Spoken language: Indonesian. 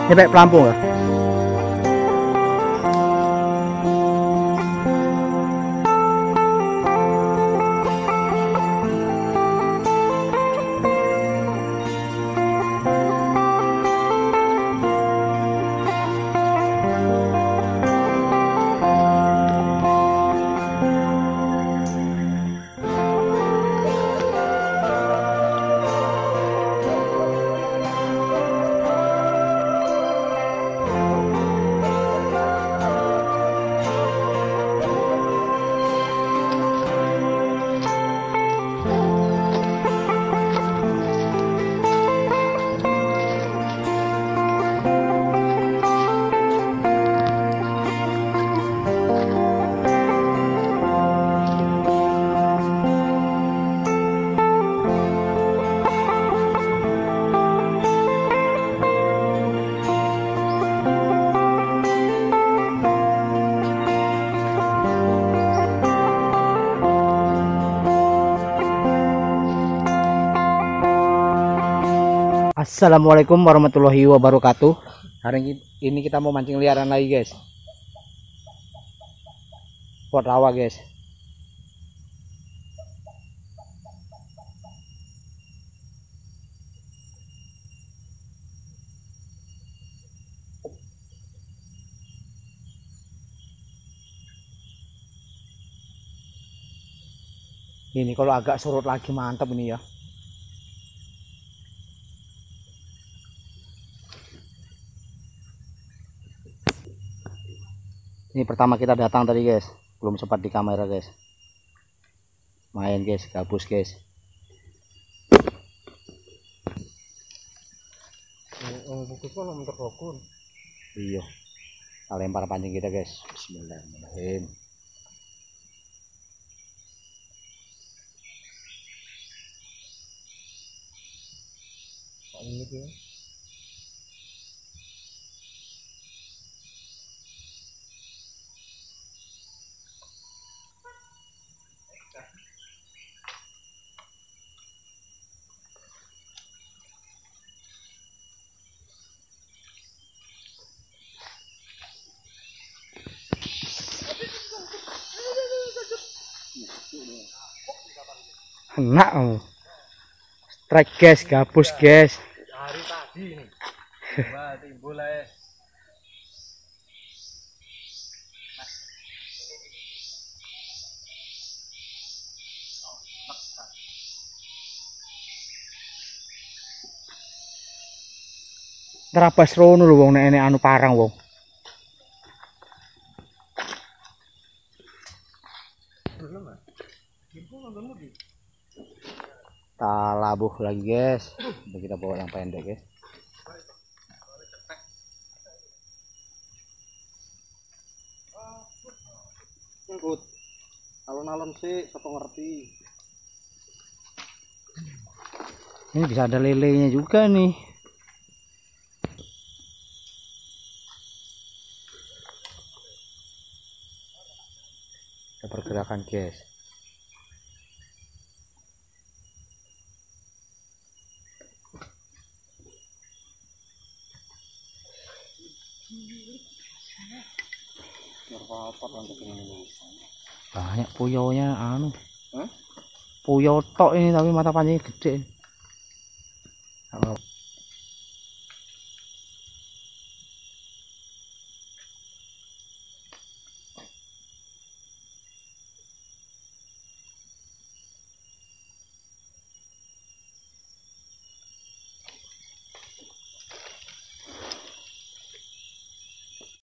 Nyampe pelampung ya. Assalamualaikum warahmatullahi wabarakatuh. Hari ini kita mau mancing liaran lagi, guys. Spot rawa, guys. Ini kalau agak surut lagi mantap ini ya. Ini pertama kita datang tadi, guys. Belum sempat di kamera, guys. Main, guys, gabus, guys. Iya. Kita lempar pancing kita, guys. Bismillahirrahmanirrahim. Ini dia. Enak kamu. Strike, guys, gabus, guys. Hari tadi nih. Coba timbul aja. Terabas rono lho wong nek anu parang wong. Kita labuh lagi, guys. Kita bawa yang pendek, guys. Ngikut. Alon-alon sih, siapa ngerti. Ini bisa ada lelenya juga nih. Kita pergerakan, guys. Banyak puyaunya anu. Puyau tok ini tapi mata pancingnya gede.